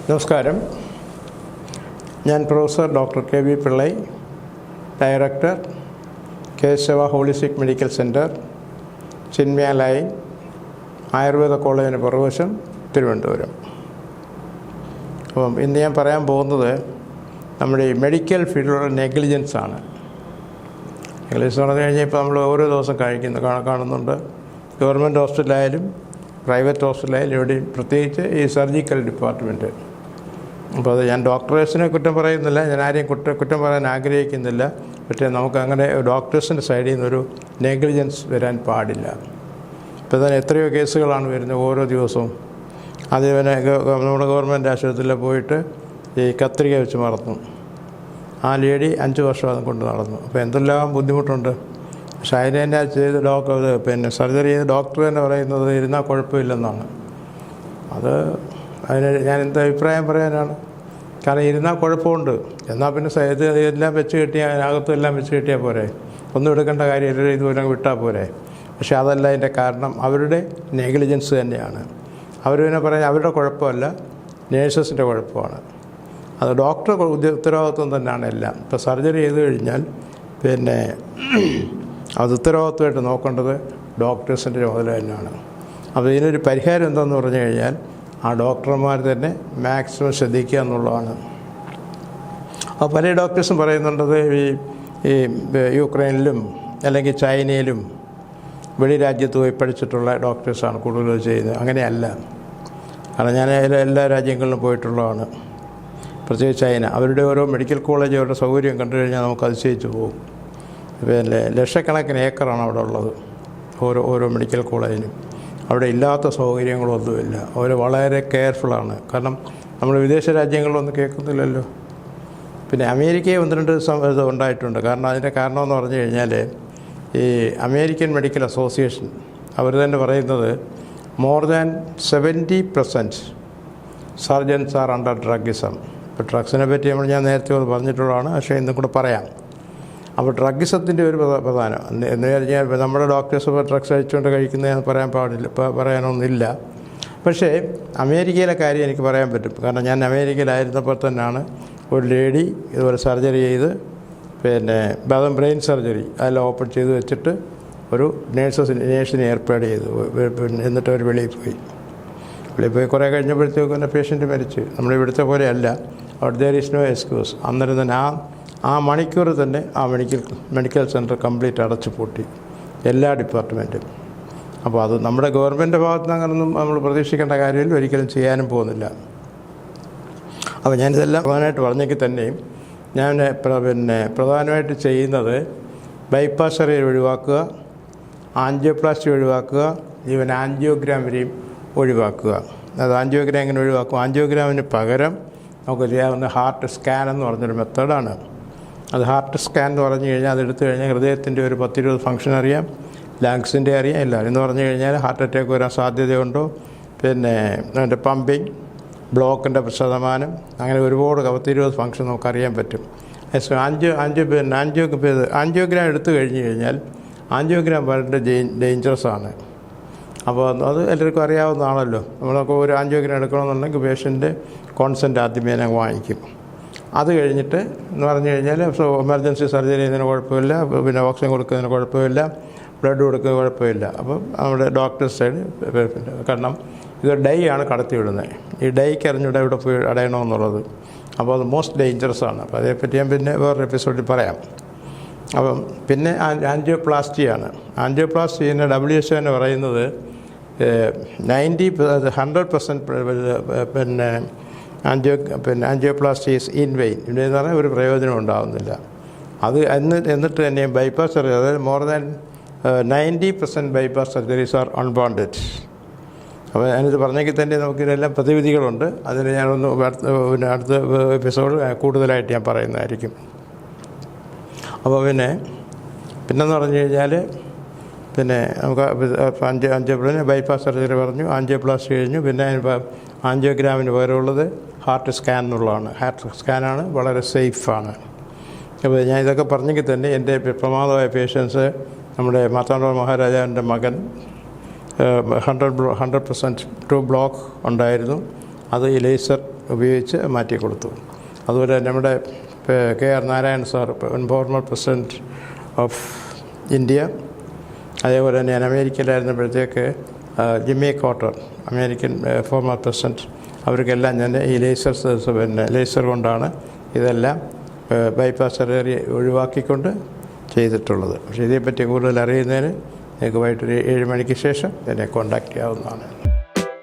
നമസ്കാരം. ഞാൻ professor doctor K V Pillai, director, Keshava holistic medical centre, Chinmaya lane, Ayurveda കോളേജിന് പുറകുവശം, തിരുവനന്തപുരം. അപ്പം ഇന്ന് ഞാൻ പറയാൻ പോകുന്നത് നമ്മുടെ ഈ മെഡിക്കൽ ഫീൽഡിലുള്ള നെഗ്ലിജൻസാണ്. നെഗ്ലിജൻസ് എന്ന് പറഞ്ഞു കഴിഞ്ഞാൽ ഇപ്പോൾ നമ്മൾ ഓരോ ദിവസം കാണുന്നുണ്ട്. ഗവൺമെൻറ് ഹോസ്പിറ്റലായാലും പ്രൈവറ്റ് ഹോസ്പിറ്റലായാലും എവിടെയും, പ്രത്യേകിച്ച് ഈ സർജിക്കൽ ഡിപ്പാർട്ട്മെൻറ്റ്. അപ്പോൾ അത് ഞാൻ ഡോക്ടേഴ്സിനെ കുറ്റം പറയുന്നില്ല, ഞാൻ ആരെയും കുറ്റം പറയാൻ ആഗ്രഹിക്കുന്നില്ല. പക്ഷേ നമുക്കങ്ങനെ ഡോക്ടേഴ്സിൻ്റെ സൈഡിൽ നിന്നൊരു നെഗ്ലിജൻസ് വരാൻ പാടില്ല. ഇപ്പോൾ തന്നെ എത്രയോ കേസുകളാണ് വരുന്നത് ഓരോ ദിവസവും. അതേപോലെ നമ്മുടെ ഗവൺമെൻറ് ആശുപത്രിയിൽ പോയിട്ട് ഈ കത്രിക വെച്ച് മറന്നു. ആ ലേഡി 5 വർഷം അതും കൊണ്ട് നടന്നു. അപ്പോൾ എന്തെല്ലാം ബുദ്ധിമുട്ടുണ്ട്. പക്ഷേ അതിന് തന്നെ ചെയ്ത് സർജറി ചെയ്ത് ഡോക്ടർ തന്നെ പറയുന്നത് ഇരുന്നാൽ കുഴപ്പമില്ലെന്നാണ്. അതിന് ഞാൻ എന്താ അഭിപ്രായം പറയാനാണ്. കാരണം ഇരുന്നാൽ കുഴപ്പമുണ്ട്. എന്നാൽ പിന്നെ ഇത് എല്ലാം വെച്ച് കെട്ടിയാൽ, അതിനകത്തും എല്ലാം വെച്ച് കെട്ടിയാൽ പോരെ, ഒന്നും എടുക്കേണ്ട കാര്യമില്ല, ഇതുപോലെ വിട്ടാൽ പോരെ. പക്ഷേ അതല്ല അതിൻ്റെ കാരണം. അവരുടെ നെഗ്ലിജൻസ് തന്നെയാണ്. അവർ പിന്നെ പറയാൻ അവരുടെ കുഴപ്പമല്ല, നേഴ്സസിൻ്റെ കുഴപ്പമാണ്. അത് ഡോക്ടർ ഉത്തരവാദിത്വം തന്നെയാണ് എല്ലാം. ഇപ്പോൾ സർജറി ചെയ്ത് കഴിഞ്ഞാൽ പിന്നെ അത് ഉത്തരവാദിത്വമായിട്ട് നോക്കേണ്ടത് ഡോക്ടേഴ്സിൻ്റെ ചുമതല തന്നെയാണ്. അപ്പോൾ ഇതിനൊരു പരിഹാരം എന്താണെന്ന് പറഞ്ഞു കഴിഞ്ഞാൽ ആ ഡോക്ടർമാർ തന്നെ മാക്സിമം ശ്രദ്ധിക്കുക എന്നുള്ളതാണ്. അപ്പോൾ പല ഡോക്ടേഴ്സും പറയുന്നുണ്ടത് ഈ യുക്രൈനിലും അല്ലെങ്കിൽ ചൈനയിലും വെളി രാജ്യത്ത് പോയി പഠിച്ചിട്ടുള്ള ഡോക്ടേഴ്സാണ് കൂടുതൽ ചെയ്യുന്നത്. അങ്ങനെയല്ല. കാരണം ഞാൻ എല്ലാ രാജ്യങ്ങളിലും പോയിട്ടുള്ളതാണ്. പ്രത്യേകിച്ച് ചൈന, അവരുടെ ഓരോ മെഡിക്കൽ കോളേജ്, അവരുടെ സൗകര്യം കണ്ടു കഴിഞ്ഞാൽ നമുക്ക് അതിശയിച്ച് പോകും. പിന്നെ ലക്ഷക്കണക്കിന് ഏക്കറാണ് അവിടെ ഉള്ളത്, ഓരോ മെഡിക്കൽ കോളേജിനും. അവിടെ ഇല്ലാത്ത സൗകര്യങ്ങളൊന്നുമില്ല. അവർ വളരെ കെയർഫുള്ളാണ്. കാരണം നമ്മൾ വിദേശ രാജ്യങ്ങളിലൊന്നും കേൾക്കുന്നില്ലല്ലോ. പിന്നെ അമേരിക്കയെ 1-2 ഉണ്ടായിട്ടുണ്ട്. കാരണം അതിൻ്റെ കാരണമെന്ന് പറഞ്ഞു കഴിഞ്ഞാൽ ഈ അമേരിക്കൻ മെഡിക്കൽ അസോസിയേഷൻ അവർ തന്നെ പറയുന്നത് more than 70% surgeons are under drugism. ഇപ്പോൾ ഡ്രഗ്സിനെ പറ്റി ഞാൻ നേരത്തെ പറഞ്ഞിട്ടുള്ളതാണ്, പക്ഷേ ഇന്നും കൂടെ പറയാം. അപ്പോൾ ഡ്രഗിസത്തിൻ്റെ ഒരു പ്രധാനം എന്ന് കഴിഞ്ഞാൽ നമ്മുടെ ഡോക്ടേഴ്സ് ഇപ്പോൾ ഡ്രഗ്സ് അയച്ചുകൊണ്ട് കഴിക്കുന്നതെന്ന് പറയാനൊന്നുമില്ല. പക്ഷേ അമേരിക്കയിലെ കാര്യം എനിക്ക് പറയാൻ പറ്റും. കാരണം ഞാൻ അമേരിക്കയിലായിരുന്നപ്പോൾ തന്നെയാണ് ഒരു ലേഡി ഇതുപോലെ സർജറി ചെയ്ത്, പിന്നെ ബ്രെയിൻ സർജറി അതെല്ലാം ഓപ്പൺ ചെയ്ത് വെച്ചിട്ട് ഒരു നേഴ്സിനെ ഏർപ്പാട് ചെയ്തു. എന്നിട്ട് അവർ വെളിയിൽ പോയി കുറേ കഴിഞ്ഞപ്പോഴത്തേക്കും തന്നെ പേഷ്യൻ്റ് മരിച്ചു. നമ്മളിവിടുത്തെ പോലെയല്ല, അവിടെ ദർ ഈസ് നോ എക്സ്ക്യൂസ്. അന്നേരം തന്നെ ആ മണിക്കൂർ തന്നെ ആ മെഡിക്കൽ സെൻറ്റർ കംപ്ലീറ്റ് അടച്ചു പൂട്ടി, എല്ലാ ഡിപ്പാർട്ട്മെൻറ്റും. അപ്പോൾ അത് നമ്മുടെ ഗവൺമെൻറ് ഭാഗത്ത് നിന്ന് അങ്ങനൊന്നും നമ്മൾ പ്രതീക്ഷിക്കേണ്ട കാര്യമില്ല, ഒരിക്കലും ചെയ്യാനും പോകുന്നില്ല. അപ്പോൾ ഞാനിതെല്ലാം പ്രധാനമായിട്ട് പറഞ്ഞെങ്കിൽ തന്നെയും ഞാൻ പ്രധാനമായിട്ട് ചെയ്യുന്നത് ബൈപ്പാസ് സർജറി ഒഴിവാക്കുക, ആൻജിയോപ്ലാസ്റ്റി ഒഴിവാക്കുക, ഈവൻ ആൻജിയോഗ്രാം വരെയും ഒഴിവാക്കുക. അത് ആൻജിയോഗ്രാം എങ്ങനെ ഒഴിവാക്കും? ആൻജിയോഗ്രാമിന് പകരം നമുക്ക് ചെയ്യാവുന്ന ഹാർട്ട് സ്കാൻ എന്ന് പറഞ്ഞൊരു മെത്തേഡാണ്. അത് ഹാർട്ട് സ്കാൻ എന്ന് പറഞ്ഞു കഴിഞ്ഞാൽ അതെടുത്തു കഴിഞ്ഞാൽ ഹൃദയത്തിൻ്റെ ഒരു 10-20 ഫംഗ്ഷൻ അറിയാം, ലങ്സിൻ്റെ അറിയാം, എല്ലാം. എന്ന് പറഞ്ഞു കഴിഞ്ഞാൽ ഹാർട്ട് അറ്റാക്ക് വരാൻ സാധ്യതയുണ്ടോ, പിന്നെ അതിൻ്റെ പമ്പിങ്, ബ്ലോക്കിൻ്റെ ശതമാനം, അങ്ങനെ ഒരുപാട് 10-20 ഫംഗ്ഷൻ നമുക്കറിയാൻ പറ്റും. ആൻജിയോഗ്രാം എടുത്തു കഴിഞ്ഞാൽ ആൻജിയോഗ്രാം വളരെ ഡേഞ്ചറസ് ആണ്. അപ്പോൾ അത് എല്ലാവർക്കും അറിയാവുന്നതാണല്ലോ. നമ്മളൊക്കെ ഒരു ആൻജിയോഗ്രാം എടുക്കണമെന്നുണ്ടെങ്കിൽ പേഷ്യൻ്റെ കോൺസെൻറ്റ് ആദ്യമേ ഞാൻ വാങ്ങിക്കും. അത് കഴിഞ്ഞിട്ട് എന്ന് പറഞ്ഞു കഴിഞ്ഞാൽ എമർജൻസി സർജറി ചെയ്യുന്നതിന് കുഴപ്പമില്ല, പിന്നെ ഓക്സിജൻ കൊടുക്കുന്നതിന് കുഴപ്പമില്ല, ബ്ലഡ് കൊടുക്കുന്നതിന് കുഴപ്പമില്ല. അപ്പം നമ്മുടെ ഡോക്ടർ സൈഡ്, കാരണം ഇത് ഡൈ ആണ് കടത്തി വിടുന്നത്. ഈ ഡൈക്ക് അറിഞ്ഞൂടെ ഇവിടെ പോയി അടയണമെന്നുള്ളത്. അപ്പോൾ അത് മോസ്റ്റ് ഡേഞ്ചറസ് ആണ്. അപ്പോൾ അതേപ്പറ്റി ഞാൻ പിന്നെ വേറൊരു എപ്പിസോഡിൽ പറയാം. അപ്പം പിന്നെ ആൻജിയോപ്ലാസ്റ്റിയാണ്. ആൻജിയോപ്ലാസ്റ്റി ചെയ്യുന്ന WHO എന്ന് പറയുന്നത് 100% ആൻജിയോപ്ലാസ്റ്റി ഈസ് ഇൻ വെയിൻ. ഇവിടെ എന്ന് പറഞ്ഞാൽ ഒരു പ്രയോജനം ഉണ്ടാകുന്നില്ല. അത് എന്നിട്ട് തന്നെ ബൈപ്പാസ് സർജറി, അതായത് more than 90% bypass surgeries are unwanted. അപ്പോൾ ഞാനിത് പറഞ്ഞെങ്കിൽ തന്നെ നമുക്കിതെല്ലാം പ്രതിവിധികളുണ്ട്. അതിന് ഞാനൊന്ന് അടുത്ത എപ്പിസോഡ് കൂടുതലായിട്ട് ഞാൻ പറയുന്നതായിരിക്കും. അപ്പോൾ പിന്നെന്ന് പറഞ്ഞു കഴിഞ്ഞാൽ നമുക്ക് ബൈപ്പാസ് സർജറി പറഞ്ഞു, ആൻജിയോപ്ലാസ്റ്റി കഴിഞ്ഞു. പിന്നെ ആൻജിയോഗ്രാമിന് പകരമുള്ളത് ഹാർട്ട് സ്കാൻ എന്നുള്ളതാണ്. ഹാർട്ട് സ്കാനാണ്, വളരെ സേഫാണ്. അപ്പോൾ ഞാൻ ഇതൊക്കെ പറഞ്ഞെങ്കിൽ തന്നെ എൻ്റെ പ്രമാദമായ പേഷ്യൻസ്, നമ്മുടെ മാർത്താണ്ഡ മഹാരാജാവിൻ്റെ മകൻ 100% 2 ബ്ലോക്ക് ഉണ്ടായിരുന്നു. അത് ഈ ലേസർ ഉപയോഗിച്ച് മാറ്റി കൊടുത്തു. അതുപോലെ നമ്മുടെ KR Narayan sir, former president of India, അതേപോലെ തന്നെ ഞാൻ അമേരിക്കയിലായിരുന്നപ്പോഴത്തേക്ക് Jimmy Carter, American former president, അവർക്കെല്ലാം ഞാൻ ഈ ലേസർ കൊണ്ടാണ് ഇതെല്ലാം ബൈപ്പാസ് സർജറി ഒഴിവാക്കിക്കൊണ്ട് ചെയ്തിട്ടുള്ളത്. പക്ഷേ ഇതേപ്പറ്റി കൂടുതൽ അറിയുന്നതിന് നിങ്ങൾക്ക് വൈകിട്ടൊരു 7 മണിക്ക് ശേഷം എന്നെ കോൺടാക്റ്റ് ചെയ്യാവുന്നതാണ്.